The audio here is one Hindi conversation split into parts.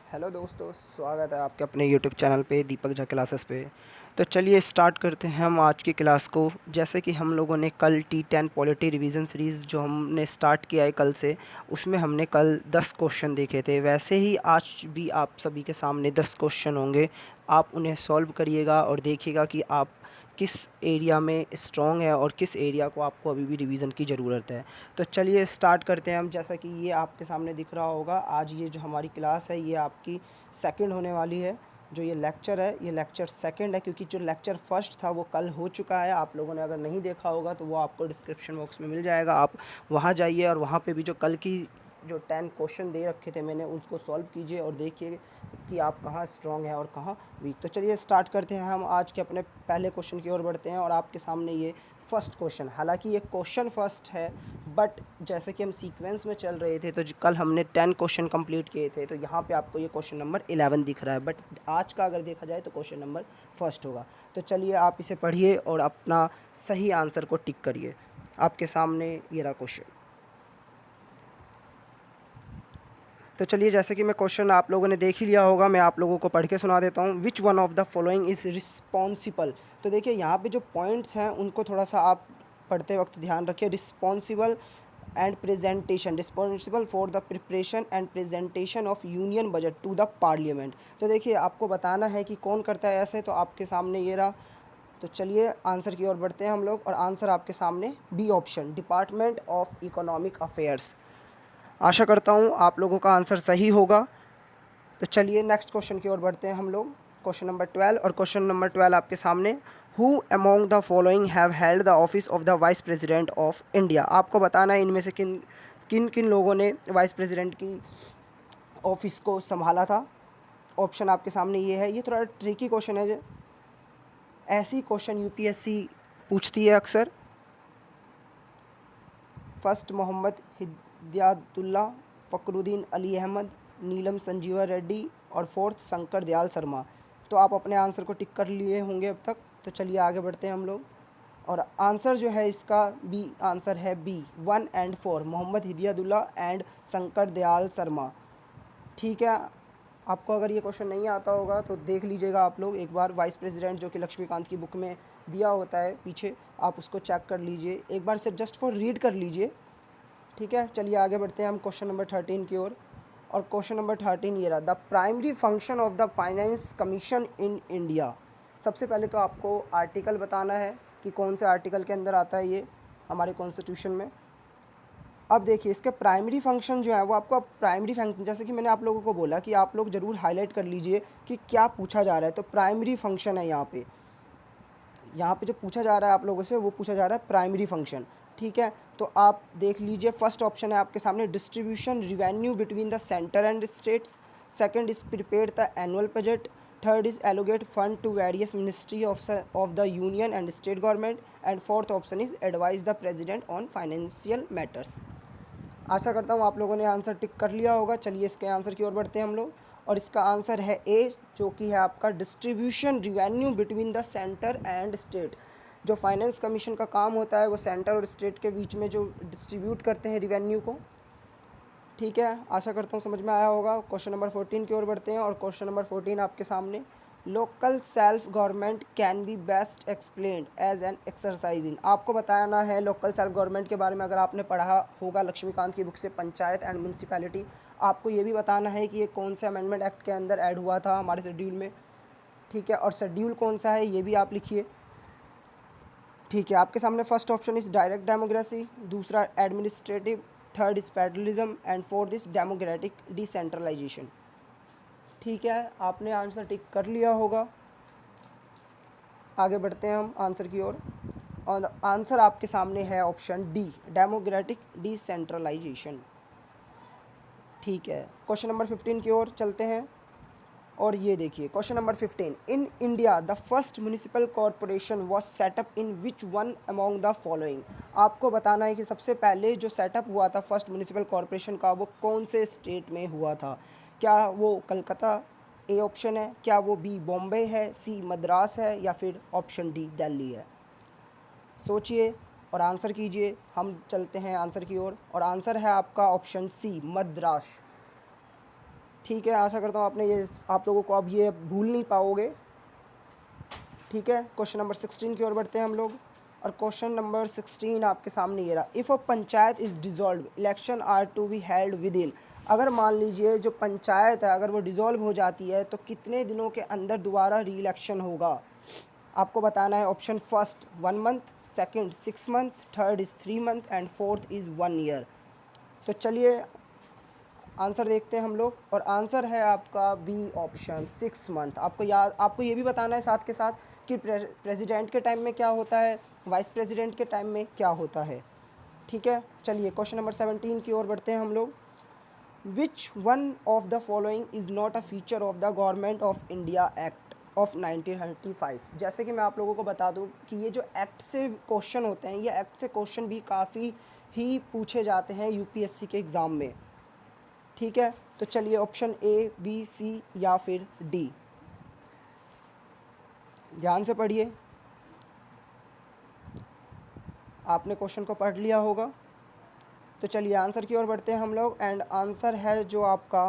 हेलो दोस्तों, स्वागत है आपके अपने यूट्यूब चैनल पे दीपक झा क्लासेस पे। तो चलिए स्टार्ट करते हैं हम आज की क्लास को। जैसे कि हम लोगों ने कल T10 पॉलिटी रिवीजन सीरीज़ जो हमने स्टार्ट किया है कल से, उसमें हमने कल 10 क्वेश्चन देखे थे। वैसे ही आज भी आप सभी के सामने 10 क्वेश्चन होंगे। आप उन्हें सॉल्व करिएगा और देखिएगा कि आप किस एरिया में स्ट्रॉन्ग है और किस एरिया को आपको अभी भी रिवीजन की ज़रूरत है। तो चलिए स्टार्ट करते हैं हम। जैसा कि ये आपके सामने दिख रहा होगा, आज ये जो हमारी क्लास है ये आपकी सेकंड होने वाली है। जो ये लेक्चर है ये लेक्चर सेकंड है, क्योंकि जो लेक्चर फर्स्ट था वो कल हो चुका है। आप लोगों ने अगर नहीं देखा होगा तो वो आपको डिस्क्रिप्शन बॉक्स में मिल जाएगा, आप वहाँ जाइए और वहाँ पे भी जो कल की जो 10 क्वेश्चन दे रखे थे मैंने उसको सॉल्व कीजिए और देखिए कि आप कहाँ स्ट्रॉन्ग हैं और कहाँ वीक। तो चलिए स्टार्ट करते हैं हम आज के अपने पहले क्वेश्चन की ओर बढ़ते हैं। और आपके सामने ये फर्स्ट क्वेश्चन, हालांकि ये क्वेश्चन फर्स्ट है, बट जैसे कि हम सीक्वेंस में चल रहे थे तो कल हमने 10 क्वेश्चन कंप्लीट किए थे, तो यहाँ पे आपको ये क्वेश्चन नंबर 11 दिख रहा है, बट आज का अगर देखा जाए तो क्वेश्चन नंबर फर्स्ट होगा। तो चलिए आप इसे पढ़िए और अपना सही आंसर को टिक करिए। आपके सामने ये रहा क्वेश्चन। तो चलिए, जैसे कि मैं क्वेश्चन आप लोगों ने देख ही लिया होगा, मैं आप लोगों को पढ़ के सुना देता हूँ। विच one of the following is responsible. तो देखिए यहाँ पे जो पॉइंट्स हैं उनको थोड़ा सा आप पढ़ते वक्त ध्यान रखिए। Responsible and presentation, responsible for the preparation and presentation of union budget to the parliament. तो देखिए आपको बताना है कि कौन करता है ऐसे, तो आपके सामने ये रहा। तो चलिए आंसर की ओर बढ़ते हैं हम लोग, और आंसर आपके सामने B option, department of economic affairs. आशा करता हूँ आप लोगों का आंसर सही होगा। तो चलिए नेक्स्ट क्वेश्चन की ओर बढ़ते हैं हम लोग, क्वेश्चन नंबर 12। और क्वेश्चन नंबर 12 आपके सामने, who among the following have held the office of the vice president of India. आपको बताना है इनमें से किन किन किन लोगों ने वाइस प्रेसिडेंट की ऑफिस को संभाला था। ऑप्शन आपके सामने ये है। ये थोड़ा ट्रिकी क्वेश्चन है, ऐसी क्वेश्चन यूपीएससी पूछती है अक्सर। फर्स्ट मोहम्मद हिदायतुल्ला, फ़खरुद्दीन अली अहमद, नीलम संजीवा रेड्डी, और फोर्थ शंकर दयाल शर्मा। तो आप अपने आंसर को टिक कर लिए होंगे अब तक। तो चलिए आगे बढ़ते हैं हम लोग, और आंसर जो है इसका बी आंसर है। B 1 and 4, Mohammad Hidayatullah and Shankar Dayal Sharma. ठीक है, आपको अगर ये क्वेश्चन नहीं आता होगा तो देख लीजिएगा आप लोग एक बार। वाइस प्रेसिडेंट जो कि लक्ष्मीकांत की बुक में दिया होता है पीछे, आप उसको चेक कर लीजिए एक बार, सिर्फ जस्ट फॉर रीड कर लीजिए। ठीक है, चलिए आगे बढ़ते हैं हम क्वेश्चन नंबर 13 की ओर। और क्वेश्चन नंबर 13 ये रहा, the primary function of the finance commission in India. सबसे पहले तो आपको आर्टिकल बताना है कि कौन से आर्टिकल के अंदर आता है ये हमारे कॉन्स्टिट्यूशन में। अब देखिए इसके प्राइमरी फंक्शन जो है वो आपको, अब प्राइमरी फंक्शन जैसे कि मैंने आप लोगों को बोला कि आप लोग ज़रूर हाईलाइट कर लीजिए कि क्या पूछा जा रहा है। तो प्राइमरी फंक्शन है यहाँ पे जो पूछा जा रहा है आप लोगों से, वो पूछा जा रहा है प्राइमरी फंक्शन। ठीक है, तो आप देख लीजिए। फर्स्ट ऑप्शन है आपके सामने, distribution revenue between the centre and states. Second is prepare the annual budget. Third is allocate fund to various ministry of the union and state government. And fourth option is advise the president on financial matters. आशा करता हूँ आप लोगों ने आंसर टिक कर लिया होगा। चलिए इसके आंसर की ओर बढ़ते हैं हम लोग, और इसका आंसर है ए, जो कि है आपका distribution revenue between the centre and state. जो फाइनेंस कमीशन का काम होता है वो सेंटर और स्टेट के बीच में जो डिस्ट्रीब्यूट करते हैं रिवेन्यू को। ठीक है, आशा करता हूँ समझ में आया होगा। क्वेश्चन नंबर 14 की ओर बढ़ते हैं, और क्वेश्चन नंबर 14 आपके सामने, local self government can be best explained as an exercising. आपको बताना है लोकल सेल्फ गवर्नमेंट के बारे में। अगर आपने पढ़ा होगा लक्ष्मीकांत की बुक से पंचायत एंड म्यूनसिपैलिटी, आपको ये भी बताना है कि ये कौन से अमेंडमेंट एक्ट के अंदर ऐड हुआ था हमारे शेड्यूल में। ठीक है, और शेड्यूल कौन सा है ये भी आप लिखिए। ठीक है, आपके सामने first option is direct democracy, दूसरा administrative, third is federalism, and fourth is democratic decentralisation. ठीक है, आपने आंसर टिक कर लिया होगा। आगे बढ़ते हैं हम आंसर की ओर, और आंसर आपके सामने है ऑप्शन डी, डेमोक्रेटिक डिसेंट्रलाइजेशन। ठीक है, क्वेश्चन नंबर 15 की ओर चलते हैं, और ये देखिए question number 15, in India the first municipal corporation was setup in which one among the following. आपको बताना है कि सबसे पहले जो सेटअप हुआ था फर्स्ट म्यूनिसिपल कॉरपोरेशन का, वो कौन से स्टेट में हुआ था। क्या वो कलकत्ता ए ऑप्शन है, क्या वो बी बॉम्बे है, सी मद्रास है, या फिर ऑप्शन डी दिल्ली है। सोचिए और आंसर कीजिए। हम चलते हैं आंसर की ओर, और आंसर है आपका ऑप्शन सी, मद्रास। ठीक है, आशा करता हूँ आपने ये आप लोगों को अब ये भूल नहीं पाओगे। ठीक है, क्वेश्चन नंबर 16 की ओर बढ़ते हैं हम लोग। और क्वेश्चन नंबर 16 आपके सामने ये रहा, if a panchayat is dissolve election are to be held within. अगर मान लीजिए जो पंचायत है अगर वो डिज़ोल्व हो जाती है तो कितने दिनों के अंदर दोबारा री इलेक्शन होगा। आपको बताना है। Option first 1 month, second 6 month, third is 3 month and fourth is 1 year. तो चलिए आंसर देखते हैं हम लोग, और आंसर है आपका बी ऑप्शन 6 मंथ। आपको ये भी बताना है साथ के साथ कि प्रेसिडेंट के टाइम में क्या होता है, वाइस प्रेसिडेंट के टाइम में क्या होता है। ठीक है, चलिए क्वेश्चन नंबर 17 की ओर बढ़ते हैं हम लोग। विच one of the following is not a feature of the government of India act of 1935। जैसे कि मैं आप लोगों को बता दूं कि ये जो एक्ट से क्वेश्चन होते हैं, ये एक्ट से क्वेश्चन भी काफ़ी ही पूछे जाते हैं यूपीएससी के एग्ज़ाम में। ठीक है, तो चलिए ऑप्शन ए, बी, सी या फिर डी, ध्यान से पढ़िए। आपने क्वेश्चन को पढ़ लिया होगा। तो चलिए आंसर की ओर बढ़ते हैं हम लोग, एंड आंसर है जो आपका,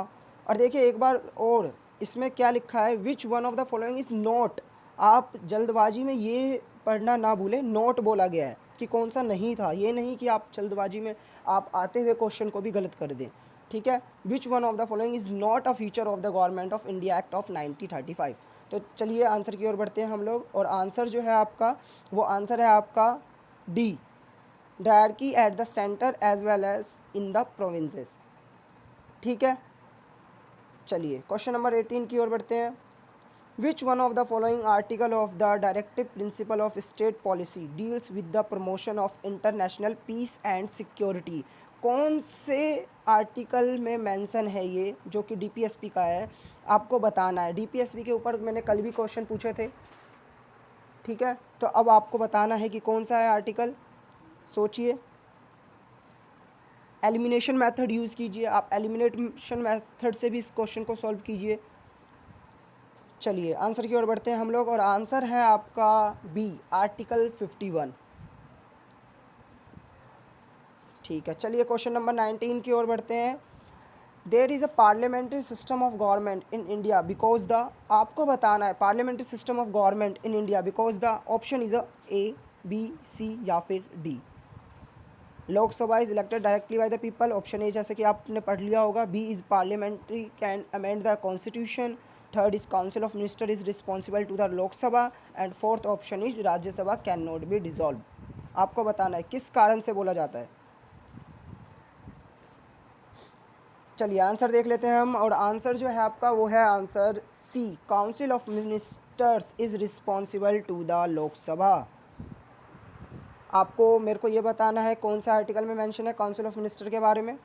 और देखिए एक बार और इसमें क्या लिखा है, विच one of the following is not. आप जल्दबाजी में ये पढ़ना ना भूलें, नोट बोला गया है कि कौन सा नहीं था, ये नहीं कि आप जल्दबाजी में आप आते हुए क्वेश्चन को भी गलत कर दें। ठीक है, विच one of the following is not a feature of the government of India act of 1935। तो चलिए आंसर की ओर बढ़ते हैं हम लोग, और आंसर जो है आपका वो आंसर है आपका D, dyarchy at the centre as well as in the provinces. ठीक है, चलिए क्वेश्चन नंबर 18 की ओर बढ़ते हैं। Which one of the following article of the directive principle of state policy deals with the promotion of international peace and security. कौन से आर्टिकल में मेंशन है ये, जो कि डीपीएसपी का है, आपको बताना है। डीपीएसपी के ऊपर मैंने कल भी क्वेश्चन पूछे थे। ठीक है, तो अब आपको बताना है कि कौन सा है आर्टिकल। सोचिए, एलिमिनेशन मेथड यूज़ कीजिए, आप एलिमिनेशन मेथड से भी इस क्वेश्चन को सॉल्व कीजिए। चलिए आंसर की ओर बढ़ते हैं हम लोग, और आंसर है आपका बी, आर्टिकल 51। ठीक है, चलिए क्वेश्चन नंबर 19 की ओर बढ़ते हैं। There is a parliamentary system of government in India because the, आपको बताना है parliamentary system of government in India because the, option is a A, B, C या फिर D. Lok Sabha is elected directly by the people, option A जैसे कि आपने पढ़ लिया होगा। B is parliamentary can amend the constitution. Third is council of minister is responsible to the Lok Sabha, and fourth option is Rajya Sabha can not be dissolve. आपको बताना है किस कारण से बोला जाता है। चलिए आंसर देख लेते हैं हम, और आंसर जो है आपका वो है answer C, council of ministers is responsible to the Lok Sabha. आपको मेरे को ये बताना है कौन सा आर्टिकल में मेंशन है काउंसिल ऑफ मिनिस्टर के बारे में।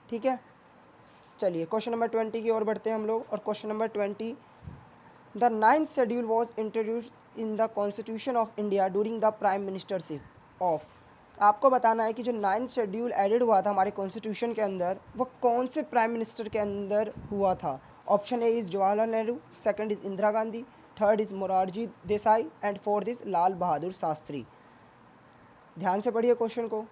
ठीक है, चलिए क्वेश्चन नंबर 20 की ओर बढ़ते हैं हम लोग, और question number 20, the 9th schedule was introduced in the constitution of India during the prime ministership of. आपको बताना है कि जो 9th शेड्यूल एडेड हुआ था हमारे कॉन्स्टिट्यूशन के अंदर, वो कौन से प्राइम मिनिस्टर के अंदर हुआ था। Option A is Jawaharlal Nehru, second is Indira Gandhi, third is Morarji Desai and fourth is Lal Bahadur Shastri. ध्यान से पढ़िए क्वेश्चन को।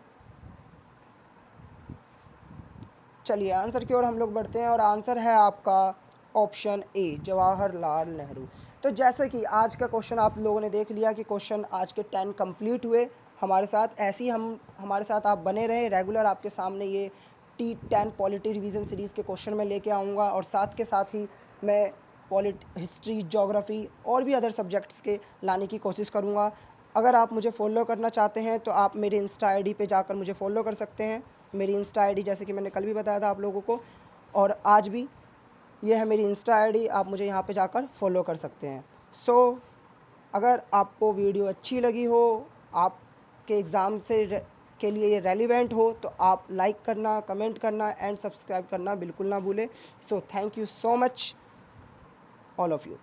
चलिए आंसर की ओर हम लोग बढ़ते हैं, और आंसर है आपका ऑप्शन ए, जवाहरलाल नेहरू। तो जैसे कि आज का क्वेश्चन आप लोगों ने देख लिया कि क्वेश्चन आज के 10 कंप्लीट हुए हमारे साथ। ऐसे ही हमारे साथ आप बने रहें रेगुलर, आपके सामने ये T10 पॉलिटी रिवीजन सीरीज़ के क्वेश्चन मैं लेके आऊँगा, और साथ के साथ ही मैं हिस्ट्री, ज्योग्राफी और भी अदर सब्जेक्ट्स के लाने की कोशिश करूँगा। अगर आप मुझे फॉलो करना चाहते हैं तो आप मेरे इंस्टा आईडी पे जाकर मुझे फॉलो कर सकते हैं। मेरी इंस्टा आईडी जैसे कि मैंने कल भी बताया था आप लोगों को, और आज भी ये है मेरी इंस्टा आईडी, आप मुझे यहाँ पे जाकर फॉलो कर सकते हैं। सो अगर आपको वीडियो अच्छी लगी हो, आपके एग्ज़ाम के लिए ये रेलिवेंट हो, तो आप लाइक करना, कमेंट करना एंड सब्सक्राइब करना बिल्कुल ना भूलें। So thank you so much all of you.